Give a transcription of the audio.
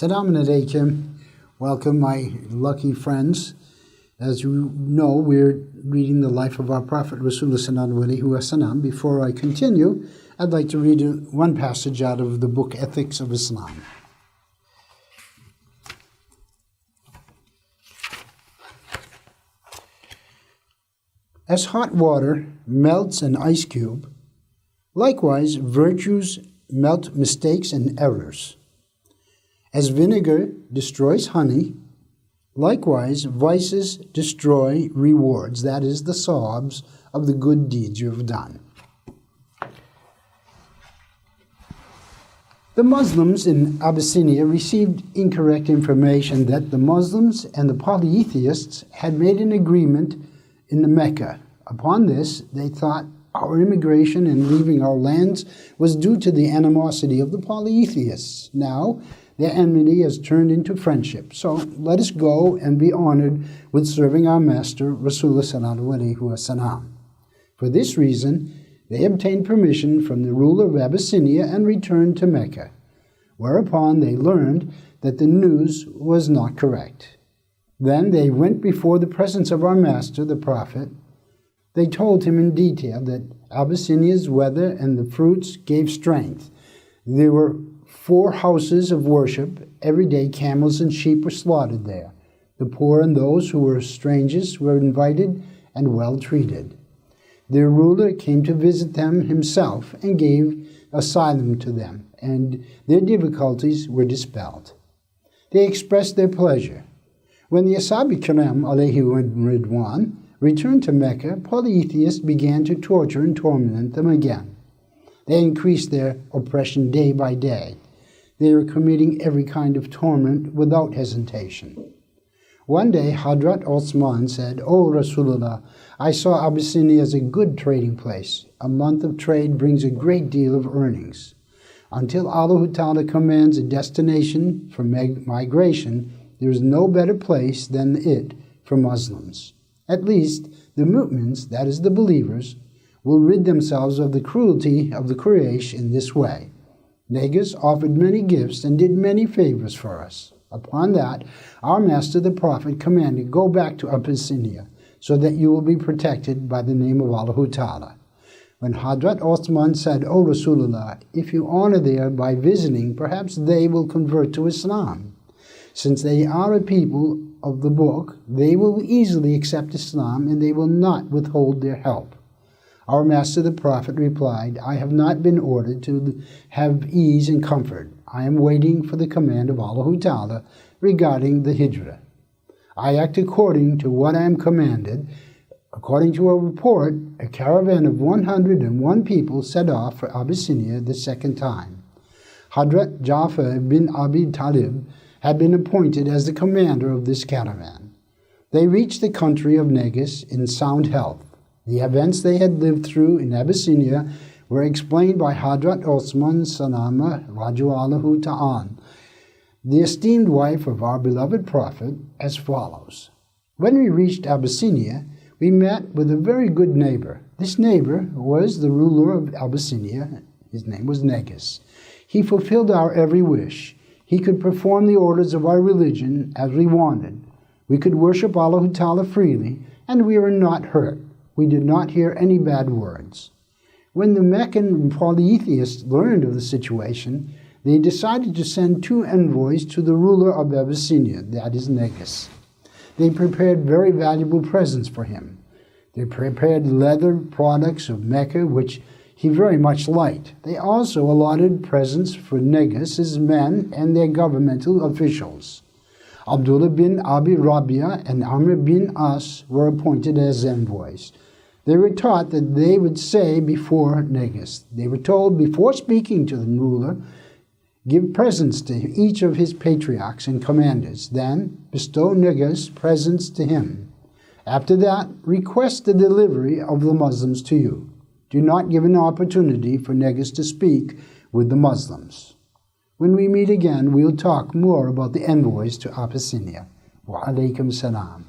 Assalamu alaikum. Welcome, my lucky friends. As you know, we're reading the life of our Prophet Rasûlullah Alaihissalam. Before I continue, I'd like to read one passage out of the book Ethics of Islam. As hot water melts an ice cube, likewise virtues melt mistakes and errors. As vinegar destroys honey, likewise vices destroy rewards, that is, the sawabs of the good deeds you have done. The Muslims in Abyssinia received incorrect information that the Muslims and the polytheists had made an agreement in the Mecca. Upon this, they thought our immigration and leaving our lands was due to the animosity of the polytheists. Now, their enmity has turned into friendship. So let us go and be honored with serving our Master Rasûlullah. For this reason, they obtained permission from the ruler of Abyssinia and returned to Mecca. Whereupon they learned that the news was not correct. Then they went before the presence of our Master, the Prophet. They told him in detail that Abyssinia's weather and the fruits gave strength. There were 4 houses of worship. Every day camels and sheep were slaughtered there. The poor and those who were strangers were invited and well treated. Their ruler came to visit them himself and gave asylum to them, and their difficulties were dispelled. They expressed their pleasure. When the Alaihissalam, alaihi, returned to Mecca, polytheists began to torture and torment them again. They increased their oppression day by day. They were committing every kind of torment without hesitation. One day, Hazrat Osman said, "O Rasulullah, I saw Abyssinia as a good trading place. A month of trade brings a great deal of earnings. Until Allahu Ta'ala commands a destination for migration, there is no better place than it for Muslims. At least the mu'mins, that is the believers, will rid themselves of the cruelty of the Quraysh in this way. Negus offered many gifts and did many favors for us. Upon that, our Master the Prophet commanded, go back to Abyssinia, so that you will be protected by the name of Allahu Ta'ala." When Hazrat Osman said, "O Rasulullah, if you honor there by visiting, perhaps they will convert to Islam. Since they are a people of the book, they will easily accept Islam and they will not withhold their help." Our Master the Prophet replied, "I have not been ordered to have ease and comfort. I am waiting for the command of Allahu Ta'ala regarding the hegira. I act according to what I am commanded." According to a report, a caravan of 101 people set off for Abyssinia the second time. Hazrat Ja'far bin Abi Talib had been appointed as the commander of this caravan. They reached the country of Negus in sound health. The events they had lived through in Abyssinia were explained by Hazrat Osman Salama Raju Ta'an, the esteemed wife of our beloved Prophet, as follows. When we reached Abyssinia, we met with a very good neighbor. This neighbor was the ruler of Abyssinia. His name was Negus. He fulfilled our every wish. He could perform the orders of our religion as we wanted. We could worship Allah Ta'ala freely, and we were not hurt. We did not hear any bad words. When the Meccan polytheists learned of the situation, they decided to send 2 envoys to the ruler of Abyssinia, that is Negus. They prepared very valuable presents for him. They prepared leather products of Mecca, which he very much liked. They also allotted presents for Negus's men and their governmental officials. Abdullah bin Abi Rabia and Amr bin As were appointed as envoys. They were taught that they would say before negus. They were told before speaking to the ruler, give presents to each of his patriarchs and commanders. Then bestow negus presents to him. After that, request the delivery of the Muslims to you. Do not give an opportunity for negus to speak with the Muslims. When we meet again, we'll talk more about the envoys to Abyssinia. Wa alaikum salam.